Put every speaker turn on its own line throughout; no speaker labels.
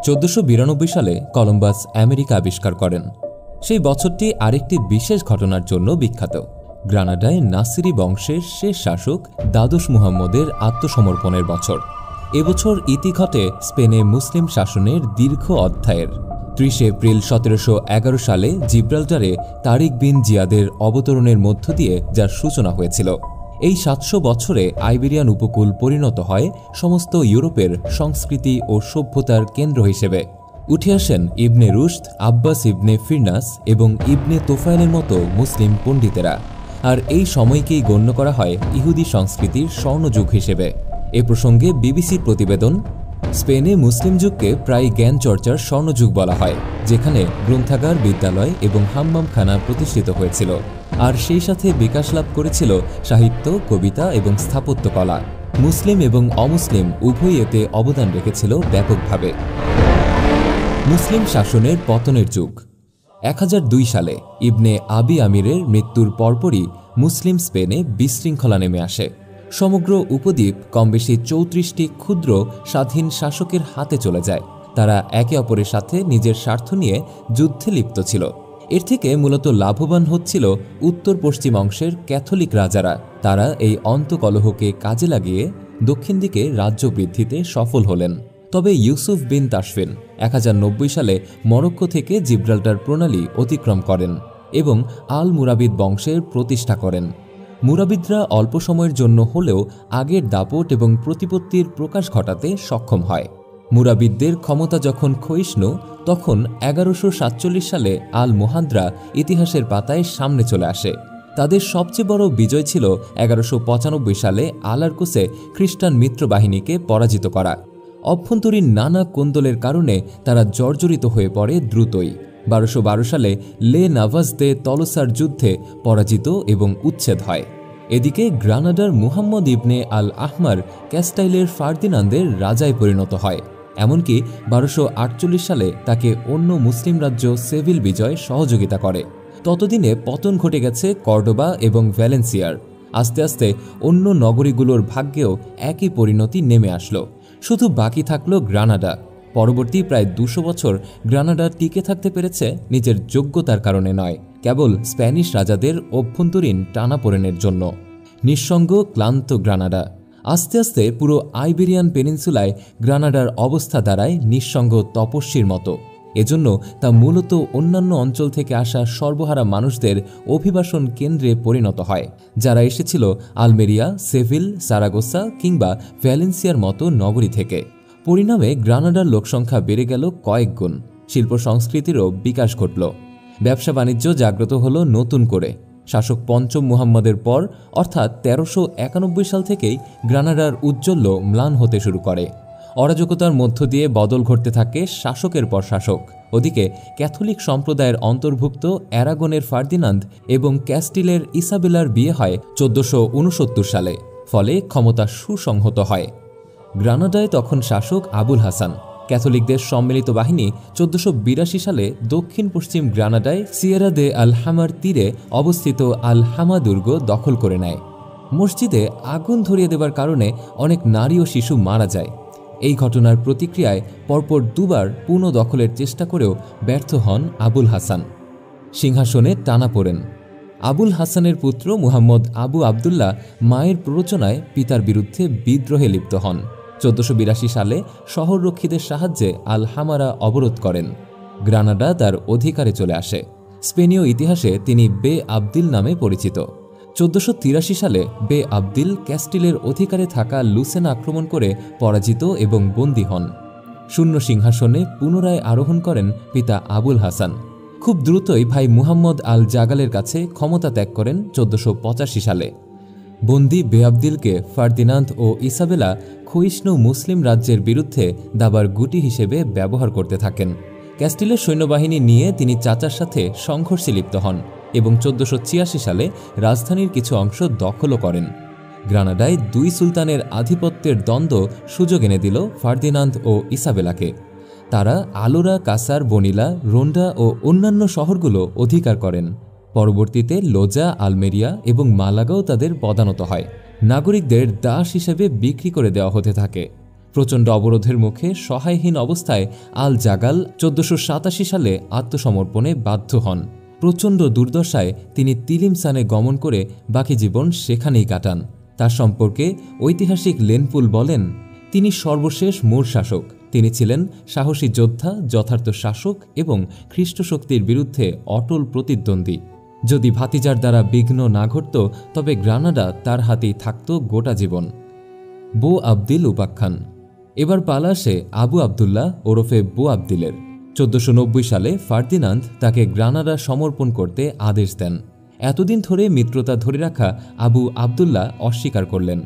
1492 সালে Columbus America আবিষ্কার করেন। সেই বছরটি আরেকটি বিশেষ ঘটনার জন্য বিখ্যাত। গ্রানাডায় নাসিরি বংশের শেষ শাসক দ্বাদশ মুহাম্মদের আত্মসমর্পণের বছর। এবছর ইতি ঘটে স্পেনে মুসলিম শাসনের দীর্ঘ অধ্যায়ের। 30 এপ্রিল 1711 সালে জিব্রাল্টারে তারিক বিন জিয়াদের অবতরণের মধ্য দিয়ে যার সূচনা হয়েছিল। এই 700 বছরে আইবেরিয়ান উপকূল পরিণত হয় সমস্ত ইউরোপের সংস্কৃতি ও সভ্যতার কেন্দ্র হিসেবে। উঠে আসেন ইবনে রুশদ, আব্বাস ইবনে ফিরনাস এবং ইবনে তোফায়েলের মতো মুসলিম পণ্ডিতেরা। আর এই সময়কেই গণ্য করা হয় ইহুদি সংস্কৃতির স্বর্ণযুগ হিসেবে। এ প্রসঙ্গে বিবিসির প্রতিবেদন, স্পেনে মুসলিম যুগকে প্রায় জ্ঞান চর্চার স্বর্ণযুগ বলা হয়, যেখানে গ্রন্থাগার, বিদ্যালয় এবং হাম্মামখানা প্রতিষ্ঠিত হয়েছিল। আর সেই সাথে বিকাশ লাভ করেছিল সাহিত্য, কবিতা এবং স্থাপত্যকলা। মুসলিম এবং অমুসলিম উভয়ই এতে অবদান রেখেছিল ব্যাপকভাবে। মুসলিম শাসনের পতনের যুগ। 1002 সালে ইবনে আবি আমিরের মৃত্যুর পরপরই মুসলিম স্পেনে বিশৃঙ্খলা নেমে আসে। সমগ্র উপদ্বীপ কমবেশি 34টি ক্ষুদ্র স্বাধীন শাসকের হাতে চলে যায়। তারা একে অপরের সাথে নিজের স্বার্থ নিয়ে যুদ্ধে লিপ্ত ছিল। এর থেকে মূলত লাভবান হচ্ছিল উত্তর পশ্চিম অংশের ক্যাথলিক রাজারা। তারা এই অন্তকলহকে কাজে লাগিয়ে দক্ষিণ দিকে রাজ্য বৃদ্ধিতে সফল হলেন। তবে ইউসুফ বিন তাশফিন 1090 সালে মরক্কো থেকে জিব্রাল্টার প্রণালী অতিক্রম করেন এবং আল মুরাবিদ বংশের প্রতিষ্ঠা করেন। মুরাবিদরা অল্প সময়ের জন্য হলেও আগের দাপট এবং প্রতিপত্তির প্রকাশ ঘটাতে সক্ষম হয়। মুরাবিদদের ক্ষমতা যখন ক্ষয়িষ্ণু, তখন 1147 সালে আল মুহাদ্রা ইতিহাসের পাতায় সামনে চলে আসে। তাদের সবচেয়ে বড় বিজয় ছিল 1195 সালে আলারকুসে খ্রিস্টান মিত্রবাহিনীকে পরাজিত করা। অভ্যন্তরীণ নানা কোন্দলের কারণে তারা জর্জরিত হয়ে পড়ে দ্রুতই। 1212 সালে লে নাভাস দে তলোসার যুদ্ধে পরাজিত এবং উচ্ছেদ হয়। এদিকে গ্রানাডার মুহাম্মদ ইবনে আল আহমার ক্যাস্টাইলের ফার্দিনান্দের রাজায় পরিণত হয়। এমনকি 1248 সালে তাকে অন্য মুসলিম রাজ্য সেভিল বিজয় সহযোগিতা করে। ততদিনে পতন ঘটে গেছে কর্ডোবা এবং ভ্যালেন্সিয়ার। আস্তে আস্তে অন্য নগরীগুলোর ভাগ্যেও একই পরিণতি নেমে আসলো। শুধু বাকি থাকলো গ্রানাডা। পরবর্তী প্রায় 200 বছর গ্রানাডা টিকে থাকতে পেরেছে নিজের যোগ্যতার কারণে নয়, কেবল স্প্যানিশ রাজাদের অভ্যন্তরীণ টানাপোড়েনের জন্য। নিঃসঙ্গ, ক্লান্ত গ্রানাডা। আস্তে আস্তে পুরো আইবেরিয়ান পেনিনসুলায় গ্রানাডার অবস্থা দাঁড়ায় নিঃসঙ্গ তপস্বীর মতো। এজন্য তা মূলত অন্যান্য অঞ্চল থেকে আসা সর্বহারা মানুষদের অভিবাসন কেন্দ্রে পরিণত হয়, যারা এসেছিল আলমেরিয়া, সেভিল, সারাগোসা কিংবা ভ্যালেন্সিয়ার মতো নগরী থেকে। পরিণামে গ্রানাডার লোকসংখ্যা বেড়ে গেল কয়েক গুণ। শিল্প সংস্কৃতিরও বিকাশ ঘটল। ব্যবসা বাণিজ্য জাগ্রত হল নতুন করে। শাসক পঞ্চম মুহাম্মদের পর অর্থাৎ 1391 সাল থেকেই গ্রানাডার উজ্জ্বল্য ম্লান হতে শুরু করে। অরাজকতার মধ্য দিয়ে বদল ঘটতে থাকে শাসকের পর শাসক। ওদিকে ক্যাথলিক সম্প্রদায়ের অন্তর্ভুক্ত অ্যারাগনের ফার্দিনান্দ এবং ক্যাস্টিলের ইসাবেলার বিয়ে হয় 1469 সালে। ফলে ক্ষমতা সুসংহত হয়। গ্রানাডায় তখন শাসক আবুল হাসান। ক্যাথলিকদের সম্মিলিত বাহিনী 1482 সালে দক্ষিণ পশ্চিম গ্রানাডায় সিয়েরা দে আল হামার তীরে অবস্থিত আল হামা দুর্গ দখল করে নেয়। মসজিদে আগুন ধরিয়ে দেবার কারণে অনেক নারী ও শিশু মারা যায়। এই ঘটনার প্রতিক্রিয়ায় পরপর দুবার পুনঃদখলের চেষ্টা করেও ব্যর্থ হন আবুল হাসান। সিংহাসনে টানা পড়েন। আবুল হাসানের পুত্র মুহাম্মদ আবু আবদুল্লাহ মায়ের প্ররোচনায় পিতার বিরুদ্ধে বিদ্রোহে লিপ্ত হন। 1482 সালে শহররক্ষীদের সাহায্যে আল হামারা অবরোধ করেন। গ্রানাডা তার অধিকারে চলে আসে। স্পেনীয় ইতিহাসে তিনি বে আবদিল নামে পরিচিত। 1483 সালে বে আবদিল ক্যাস্টিলের অধিকারে থাকা লুসেনা আক্রমণ করে পরাজিত এবং বন্দী হন। শূন্য সিংহাসনে পুনরায় আরোহণ করেন পিতা আবুল হাসান। খুব দ্রুতই ভাই মুহাম্মদ আল জাগালের কাছে ক্ষমতা ত্যাগ করেন 1485 সালে। বন্দী বে আবদিলকে ফার্দিনান্দ ও ইসাবেলা ক্ষয়িষ্ণু মুসলিম রাজ্যের বিরুদ্ধে দাবার গুটি হিসেবে ব্যবহার করতে থাকেন। ক্যাস্টিলের সৈন্যবাহিনী নিয়ে তিনি চাচার সাথে সংঘর্ষে লিপ্ত হন এবং 1486 সালে রাজধানীর কিছু অংশ দখলও করেন। গ্রানাডায় দুই সুলতানের আধিপত্যের দ্বন্দ্ব সুযোগ এনে দিল ফার্দিনান্দ ও ইসাবেলাকে। তারা আলোরা, কাসার, বনিলা, রোন্ডা ও অন্যান্য শহরগুলো অধিকার করেন। পরবর্তীতে লোজা, আলমেরিয়া এবং মালাগাও তাদের পদানত হয়। নাগরিকদের দাস হিসেবে বিক্রি করে দেওয়া হতে থাকে। প্রচণ্ড অবরোধের মুখে সহায়হীন অবস্থায় আল জাগাল 1487 সালে আত্মসমর্পণে বাধ্য হন। প্রচণ্ড দুর্দশায় তিনি তিলিমসানে গমন করে বাকি জীবন সেখানেই কাটান। তার সম্পর্কে ঐতিহাসিক লেনপুল বলেন, তিনি সর্বশেষ মূর শাসক। তিনি ছিলেন সাহসী যোদ্ধা, যথার্থ শাসক এবং খ্রিস্ট শক্তির বিরুদ্ধে অটল প্রতিদ্বন্দ্বী। যদি ভাতিজার দ্বারা বিঘ্ন না ঘটত তবে গ্রানাডা তার হাতেই থাকত গোটা জীবন। বো আবদিল উপাখ্যান। এবার পালা আসে আবু আবদুল্লাহ ওরফে বো আবদিলের। 1490 সালে ফার্দিনান্দ তাকে গ্রানাডা সমর্পণ করতে আদেশ দেন। এতদিন ধরে মিত্রতা ধরে রাখা আবু আবদুল্লাহ অস্বীকার করলেন।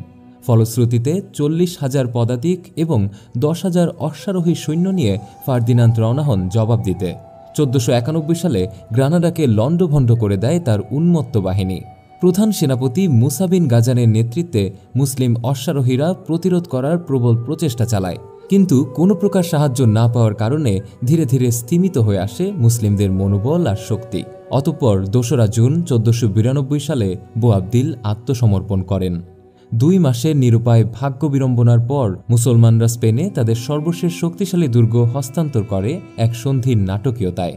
ফলশ্রুতিতে 40,000 পদাতিক এবং 10,000 অশ্বারোহী সৈন্য নিয়ে ফার্দিনান্দ রওনা হন জবাব দিতে। 1491 সালে গ্রানাডাকে লণ্ডভণ্ড করে দেয় তার উন্মত্ত বাহিনী। প্রধান সেনাপতি মুসা বিন গাজানের নেতৃত্বে মুসলিম অশ্বারোহীরা প্রতিরোধ করার প্রবল প্রচেষ্টা চালায়, কিন্তু কোনো প্রকার সাহায্য না পাওয়ার কারণে ধীরে ধীরে স্তিমিত হয়ে আসে মুসলিমদের মনোবল আর শক্তি। অতঃপর 2রা জুন 1492 সালে বো আবদিল আত্মসমর্পণ করেন। 2 মাসের নিরুপায় ভাগ্য বিড়ম্বনার পর মুসলমানরা স্পেনে তাদের সর্বশেষ শক্তিশালী দুর্গ হস্তান্তর করে এক সন্ধির নাটকীয়তায়।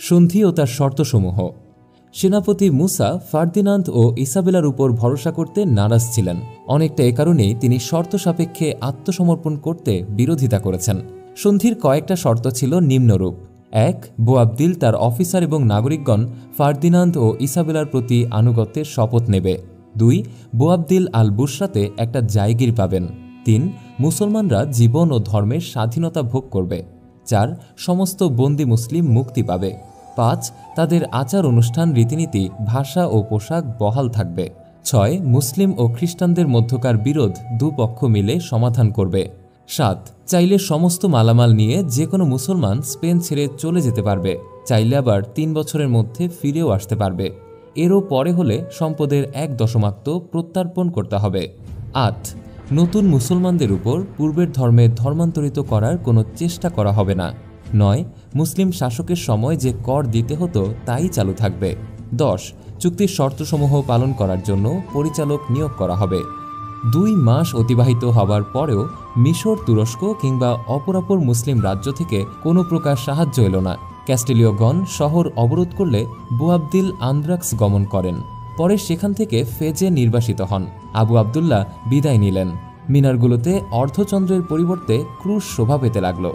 সন্ধি ও তার শর্তসমূহ। সেনাপতি মুসা ফার্দিনান্দ ও ইসাবেলার উপর ভরসা করতে নারাজ ছিলেন। অনেকটা এ কারণেই তিনি শর্ত সাপেক্ষে আত্মসমর্পণ করতে বিরোধিতা করেছেন। সন্ধির কয়েকটা শর্ত ছিল নিম্নরূপ: 1. বো আবদিল তার অফিসার এবং নাগরিকগণ ফার্দিনান্দ ও ইসাবেলার প্রতি আনুগত্যের শপথ নেবে। 2. বো আবদিল আল বুশরাতে একটা জায়গির পাবেন। 3. মুসলমানরা জীবন ও ধর্মের স্বাধীনতা ভোগ করবে। 4. সমস্ত বন্দী মুসলিম মুক্তি পাবে। 5. তাদের আচার অনুষ্ঠান, রীতিনীতি, ভাষা ও পোশাক বহাল থাকবে। 6. মুসলিম ও খ্রিস্টানদের মধ্যকার বিরোধ দুপক্ষ মিলে সমাধান করবে। 7. চাইলে সমস্ত মালামাল নিয়ে যে কোনো মুসলমান স্পেন ছেড়ে চলে যেতে পারবে, চাইলে আবার 3 বছরের মধ্যে ফিরেও আসতে পারবে। এরও পরে হলে সম্পদের 1/10 প্রত্যার্পণ করতে হবে। 8. নতুন মুসলমানদের উপর পূর্বের ধর্মে ধর্মান্তরিত করার কোনো চেষ্টা করা হবে না। 9. মুসলিম শাসকের সময় যে কর দিতে হতো তাই চালু থাকবে। 10. চুক্তির শর্তসমূহ পালন করার জন্য পরিচালক নিয়োগ করা হবে। 2 মাস অতিবাহিত হবার পরেও মিশর, তুরস্ক কিংবা অপরাপর মুসলিম রাজ্য থেকে কোনো প্রকার সাহায্য এলো না। ক্যাস্টিলীয়গণ শহর অবরোধ করলে বো আবদিল আন্দ্রাক্স গমন করেন। পরে সেখান থেকে ফেজে নির্বাসিত হন। আবু আবদুল্লাহ বিদায় নিলেন। মিনারগুলোতে অর্ধচন্দ্রের পরিবর্তে ক্রুশ শোভা পেতে লাগল।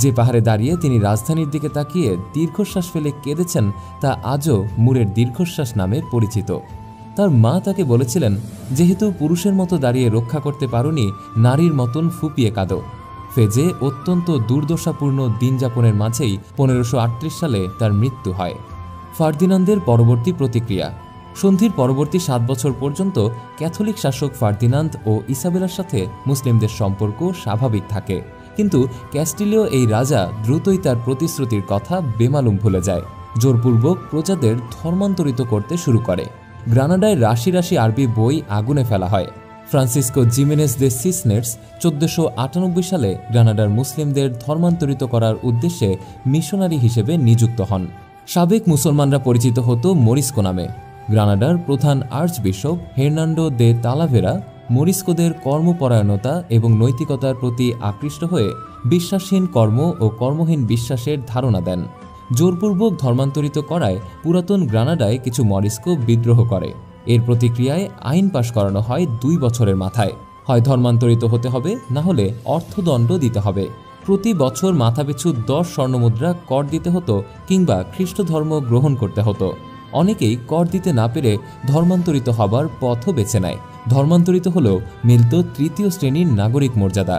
যে পাহাড়ে দাঁড়িয়ে তিনি রাজধানীর দিকে তাকিয়ে দীর্ঘশ্বাস ফেলে কেঁদেছেন তা আজও মুরের দীর্ঘশ্বাস নামে পরিচিত। তার মা তাকে বলেছিলেন, যেহেতু পুরুষের মতো দাঁড়িয়ে রক্ষা করতে পারোনি, নারীর মতন ফুপিয়ে কাঁদো। ফেজে অত্যন্ত দুর্দশাপূর্ণ দিনযাপনের মাঝেই 1538 সালে তার মৃত্যু হয়। ফার্দিনান্দের পরবর্তী প্রতিক্রিয়া। সন্ধির পরবর্তী 7 বছর পর্যন্ত ক্যাথলিক শাসক ফার্দিনান্দ ও ইসাবেলার সাথে মুসলিমদের সম্পর্ক স্বাভাবিক থাকে, কিন্তু ক্যাস্টিলীয় এই রাজা দ্রুতই তার প্রতিশ্রুতির কথা বেমালুম ভুলে যায়। জোরপূর্বক প্রজাদের ধর্মান্তরিত করতে শুরু করে। গ্রানাডায় রাশি রাশি আরবি বই আগুনে ফেলা হয়। ফ্রান্সিসকো জিমেনেজ দে সিসনেটস 1498 সালে গ্রানাডার মুসলিমদের ধর্মান্তরিত করার উদ্দেশ্যে মিশনারি হিসেবে নিযুক্ত হন। সাবেক মুসলমানরা পরিচিত হতো মরিস্কো নামে। গ্রানাডার প্রধান আর্চবিশপ হের্নান্ডো দে তালাভেরা মরিস্কোদের কর্মপরায়ণতা এবং নৈতিকতার প্রতি আকৃষ্ট হয়ে বিশ্বাসহীন কর্ম ও কর্মহীন বিশ্বাসের ধারণা দেন। জোরপূর্বক ধর্মান্তরিত করায় পুরাতন গ্রানাডায় কিছু মরিস্কো বিদ্রোহ করে। এর প্রতিক্রিয়ায় আইন পাশ করানো হয় 2 বছরের মাথায়। হয় ধর্মান্তরিত হতে হবে, না হলে অর্থদণ্ড দিতে হবে। প্রতি বছর মাথাপিছু 10 স্বর্ণমুদ্রা কর দিতে হতো কিংবা খ্রিস্ট ধর্ম গ্রহণ করতে হতো। অনেকেই কর দিতে না পেরে ধর্মান্তরিত হবার পথও বেছে নেয়। ধর্মান্তরিত হলেও মিলত 3য় শ্রেণীর নাগরিক মর্যাদা।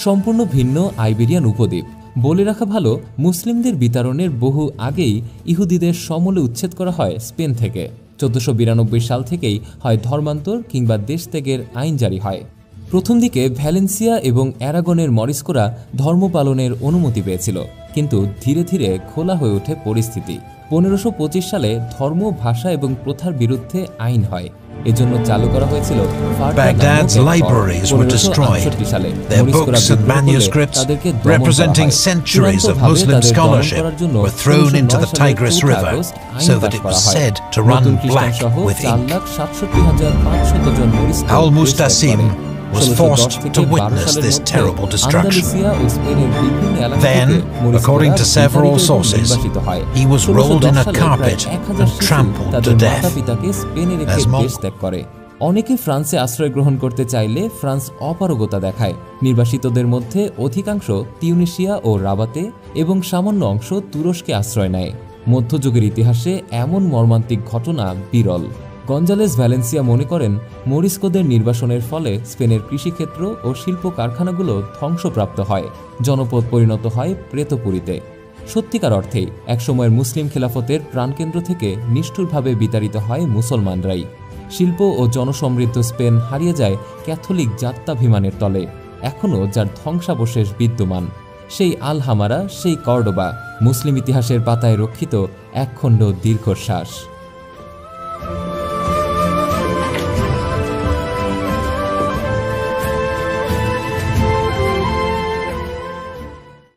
সম্পূর্ণ ভিন্ন আইবেরিয়ান উপদ্বীপ। বলে রাখা ভালো, মুসলিমদের বিতাড়নের বহু আগেই ইহুদিদের সমূলে উচ্ছেদ করা হয় স্পেন থেকে। 1492 সাল থেকেই হয় ধর্মান্তর কিংবা দেশ ত্যাগের আইন জারি হয়। প্রথম দিকে ভ্যালেন্সিয়া এবং অ্যারাগনের মরিস্কোরা ধর্ম পালনের অনুমতি পেয়েছিল, কিন্তু ধীরে ধীরে খোলা হয়ে ওঠে পরিস্থিতি। 1525 সালে ধর্ম, ভাষা এবং প্রথার বিরুদ্ধে আইন হয়। এজন্য চালু করা হয়েছিল
Baghdad's libraries were destroyed. Their books and manuscripts, representing centuries of Muslim scholarship, were thrown into the Tigris River so that it was said to run black with ink. Al-Mustasim was forced to witness this terrible destruction. Then, according to several sources, he was rolled in a carpet and trampled to death. As
অনেকে ফ্রান্সে আশ্রয় গ্রহণ করতে চাইলে France অপারগতা দেখায়। নির্বাসিতদের মধ্যে অধিকাংশ তিউনিসিয়া ও রাবাতে এবং সামান্য অংশ তুরস্কে আশ্রয় নেয়। মধ্যযুগের ইতিহাসে এমন মর্মান্তিক ঘটনা বিরল। গঞ্জালেস ভ্যালেন্সিয়া মনে করেন, মরিস্কোদের নির্বাসনের ফলে স্পেনের কৃষিক্ষেত্র ও শিল্প কারখানাগুলো ধ্বংসপ্রাপ্ত হয়, জনপদ পরিণত হয় প্রেতপুরীতে। সত্যিকার অর্থেই একসময়ের মুসলিম খেলাফতের প্রাণকেন্দ্র থেকে নিষ্ঠুরভাবে বিতাড়িত হয় মুসলমানরাই। শিল্প ও জনসমৃদ্ধ স্পেন হারিয়ে যায় ক্যাথলিক জাত্যাভিমানের তলে, এখনও যার ধ্বংসাবশেষ বিদ্যমান। সেই আলহামারা, সেই কর্ডোবা, মুসলিম ইতিহাসের পাতায় রক্ষিত একখণ্ড দীর্ঘশ্বাস।